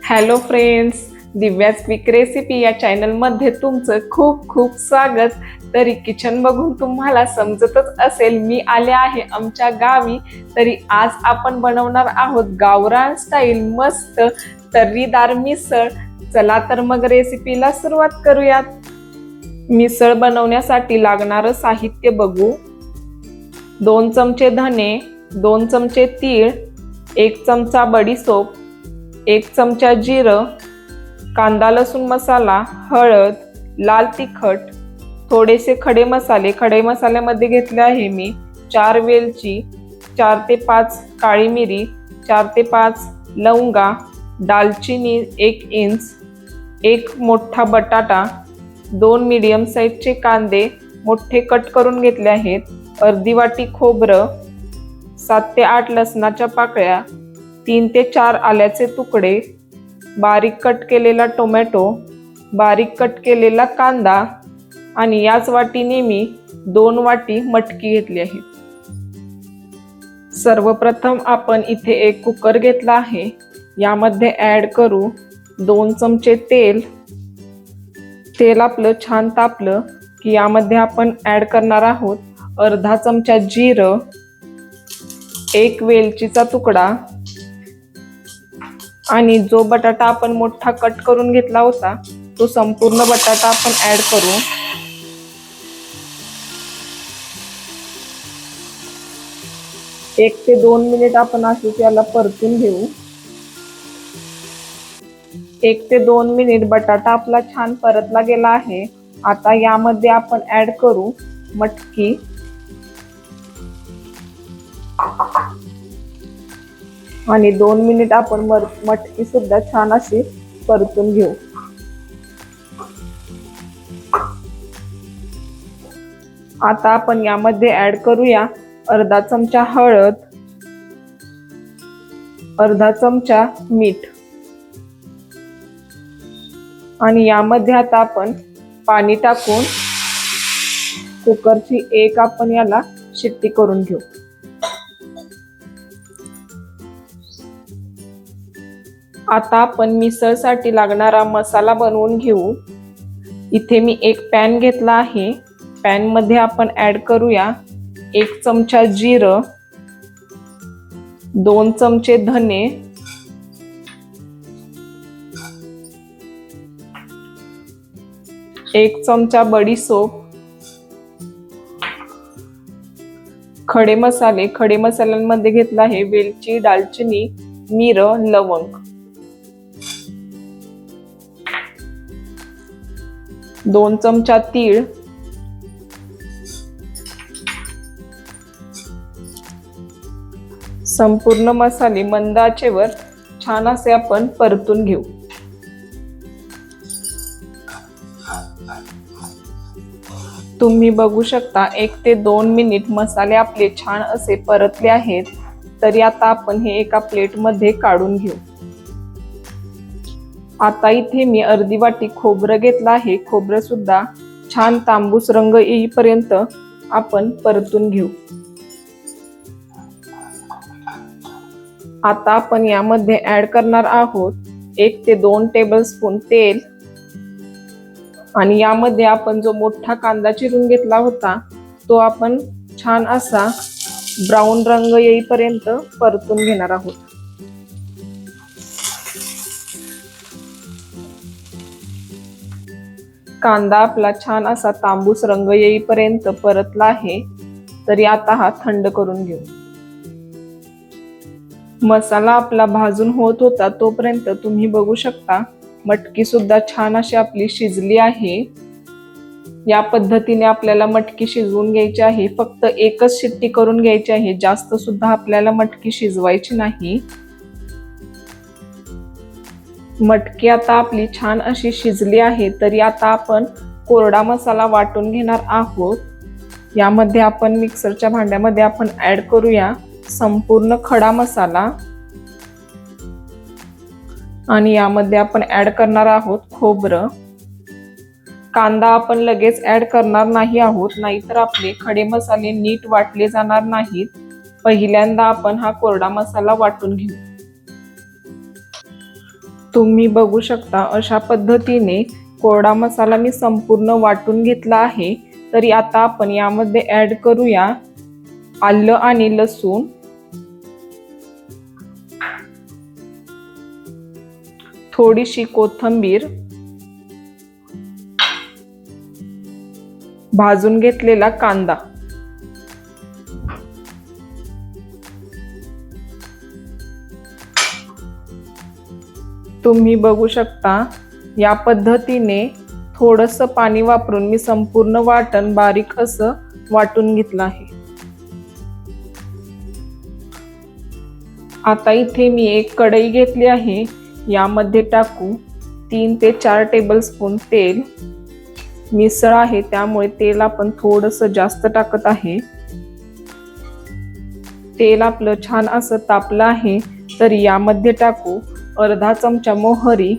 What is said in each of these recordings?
Hello friends, Divya's quick recipe या चॅनलमध्ये तुमचं खूप खूप स्वागत। तरी किचन बघून तुम्हाला समजतच असेल मी आले आहे आमच्या गावी। तरी आज आपण बनवणार आहोत गावरान स्टाईल मस्त तर्रीदार मिसळ। चला तर मग रेसिपीला सुरुवात करूयात। मिसळ बनवण्यासाठी लागणारं साहित्य बघू। 2 चमचे धने, 2 चमचे तीळ, 1 चमचा बडीशोप, 1 चमचा जिरं, कांदा लसूण मसाला, हळद, लाल तिखट, थोडेसे खडे मसाले। खडे मसाल्यामध्ये घेतले आहे मी 4 वेलची, 4 ते 5 काळी मिरी, 4 ते 5 लवंगा, दालचिनी 1 इंच, 1 मोठा बटाटा, 2 मीडियम साईजचे कांदे मोठे कट करून घेतले आहेत, अर्धी वाटी खोबरं, 7 ते 8 लसणाच्या पाकळ्या, 3 ते 4 आल्याचे तुकडे, बारीक कट केलेला टोमॅटो, बारीक कट केलेला कांदा आणि याच वाटीने मी 2 वाटी मटकी घेतली आहे। सर्वप्रथम आपण इथे एक कुकर घेतला आहे, यामध्ये ऍड करू 2 चमचे तेल। तेल आपलं छान तापलं की यामध्ये आपण ऍड करणार आहोत अर्धा चमचा जिरं, 1 वेलचीचा तुकडा आणि जो बटाटा आपण मोठा कट करून घेतला होता तो संपूर्ण बटाटा आपण ऍड करू। एक ते 2 मिनिट आपण असंच याला परतून घेऊ। 1 ते 2 मिनिट बटाटा आपला छान परतला गेला आहे। आता यामध्ये आपण ऍड करू मटकी आणि 2 मिनिट आपण मटकी सुद्धा छान अशी परतून घेऊ। आता आपण यामध्ये ऍड करूया अर्धा चमचा हळद, अर्धा चमचा मीठ आणि यामध्ये आता आपण पाणी टाकून कुकरची एक आपण याला शिट्टी करून घेऊ। आता आपण मिसळसाठी लागणारा मसाला बनवून घेऊ। इथे मी एक पॅन घेतला आहे, पॅन मध्ये आपण ऍड करूया 1 चमचा जिरं, 2 चमचे धने, 1 चमचा बडीशोप, खडे मसाले। खडे मसाल्यांमध्ये घेतला आहे वेलची, दालचिनी, मिरं, लवंग, 2 चमचा तीळ, संपूर्ण मसाले मंद आचेवर छान असे आपण परतून घेऊ। तुम्ही बघू शकता 1 ते 2 मिनिट मसाले आपले छान असे परतले आहेत। तरी आता आपण हे एका प्लेट मध्ये काढून घेऊ। आता इथे मी अर्धी वाटी खोबरं घेतलं आहे, खोबरं सुद्धा छान तांबूस रंग येईपर्यंत आपण परतून घेऊ। आता आपण यामध्ये ऍड करणार आहोत 1 ते 2 टेबलस्पून तेल आणि यामध्ये आपण जो मोठा कांदा चिरून घेतला होता तो आपण छान असा ब्राऊन रंग येईपर्यंत परतून घेणार आहोत। कांदा आपला छान असा तांबूस रंग येईपर्यंत परतला आहे, तरी आता हा थंड करून घेऊ। मसाला आपला भाजून होत होता तोपर्यंत तुम्ही बघू शकता मटकी सुद्धा छान अशी आपली शिजली आहे। या पद्धतीने आपल्याला मटकी शिजवून घ्यायची आहे, फक्त एकच शिट्टी करून घ्यायची आहे, जास्त सुद्धा आपल्याला मटकी शिजवायची नाही। मटकी आता आपली छान अशी शिजली आहे, तरी आता आपण कोरडा मसाला वाटून घेणार आहोत। यामध्ये आपण मिक्सरच्या भांड्यामध्ये आपण ऍड करूया संपूर्ण खडा मसाला आणि यामध्ये आपण ऍड करणार आहोत खोबरं। कांदा आपण लगेच ऍड करणार नाही आहोत, नाहीतर आपले खडे मसाले नीट वाटले जाणार नाहीत। पहिल्यांदा आपण हा कोरडा मसाला वाटून घेऊ। तुम्ही बघू शकता अशा पद्धतीने कोरडा मसाला मी संपूर्ण वाटून घेतला आहे। तरी आता आपण यामध्ये ऍड करूया आलं आणि लसूण, थोडीशी कोथिंबीर, भाजून घेतलेला कांदा, तुम्ही बघू शकता या पद्धतीने थोडंसं पाणी वापरून मी संपूर्ण वाटण बारीक असं वाटून घेतलं आहे। आता इथे मी एक कढई घेतली आहे, यामध्ये टाकू 3 ते 4 टेबलस्पून तेल। मिसळ आहे त्यामुळे तेल आपण थोडंसं जास्त टाकत आहे। तेल आपलं छान असं तापलं आहे, तर यामध्ये टाकू अर्धा चमचा मोहरी।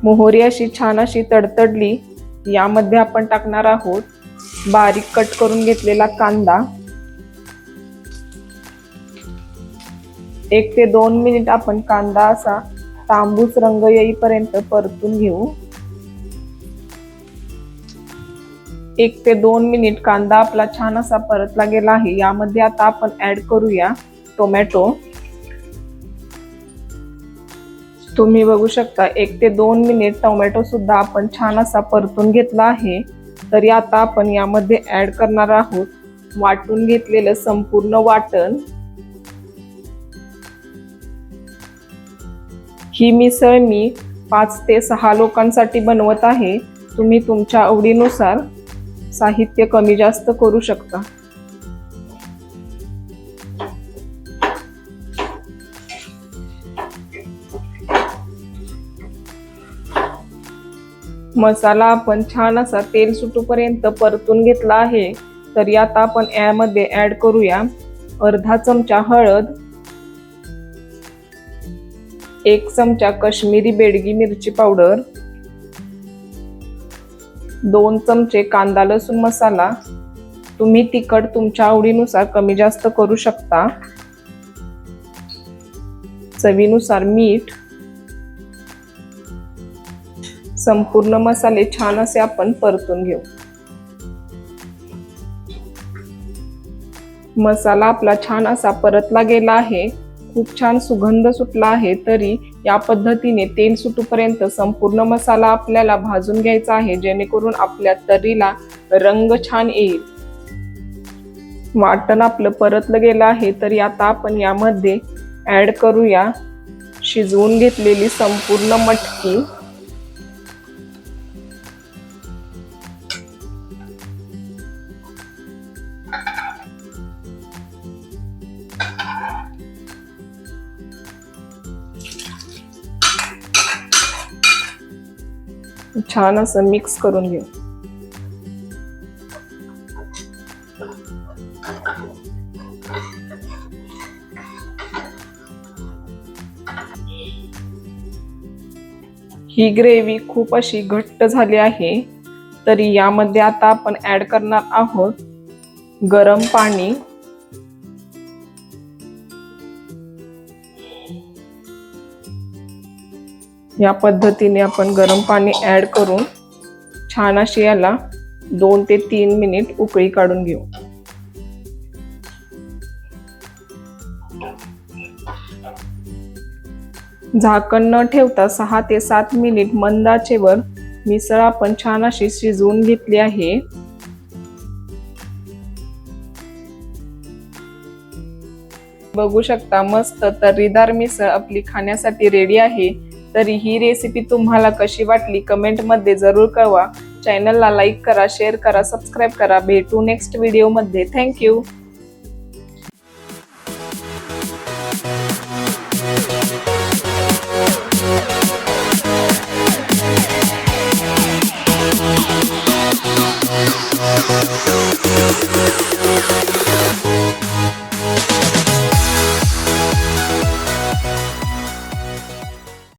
मोहरी अशी छान अशी तडतडली, यामध्ये आपण टाकणार आहोत बारीक कट करून घेतलेला कांदा। 1 ते 2 मिनिट आपण कांदा असा तांबूस रंग येईपर्यंत परतून घेऊ। 1 ते 2 मिनिट कांदा आपला छान असा परतला गेला आहे। यामध्ये आता आपण ऍड करूया टोमॅटो। तुम्ही बघू शकता 1 ते 2 मिनिट टोमॅटो सुद्धा आपण छान असा परतून घेतला आहे। तरी आता आपण यामध्ये ऍड करणार आहोत वाटून घेतलेलं संपूर्ण वाटण। ही मिसळ मी 5 ते 6 लोकांसाठी बनवत आहे। तुम्ही तुमच्या आवडीनुसार साहित्य कमी जास्त करू शकता। मसाला आपण छान असा तेल सुटूपर्यंत परतून घेतला आहे। तर आता आपण यामध्ये ऍड करूया अर्धा चमचा हळद, 1 चमचा काश्मीरी बेडगी मिरची पावडर, 2 चमचे कांदा लसूण मसाला। तुम्ही तिखट तुमच्या आवडीनुसार कमी जास्त करू शकता। चवीनुसार मीठ। संपूर्ण मसाले छान असे आपण परतून घेऊ। मसाला आपला छान असा परतला गेला आहे, खूप छान सुगंध सुटला आहे। तरी या पद्धतीने तेल सुटूपर्यंत संपूर्ण मसाला आपल्याला भाजून घ्यायचा आहे, जेणेकरून आपल्या तर्रीला रंग छान येईल। वाटण आपलं परतलं गेलं आहे, तरी आता आपण यामध्ये ऍड करूया शिजवून घेतलेली संपूर्ण मटकी। छान असं मिक्स करून घेऊ। ही ग्रेव्ही खूप अशी घट्ट झाली आहे, तरी यामध्ये आता आपण ऍड करणार आहोत गरम पाणी। या पद्धतीने आपण गरम पाणी ऍड करून छान अशी याला 2 ते 3 मिनिट उकळी काढून घेऊ। झाकण न ठेवता 6 ते 7 मिनिट मंद आचेवर मिसळ आपण छान अशी शिजवून घेतली आहे। बघू शकता मस्त तर्रीदार मिसळ आपली खाण्यासाठी रेडी आहे। तरी ही रेसिपी तुम्हाला कशी वाटली कमेंट मध्ये जरूर कळवा। चॅनलला लाईक करा, शेअर करा, सबस्क्राईब करा। भेटू नेक्स्ट व्हिडिओ मध्ये। थँक्यू।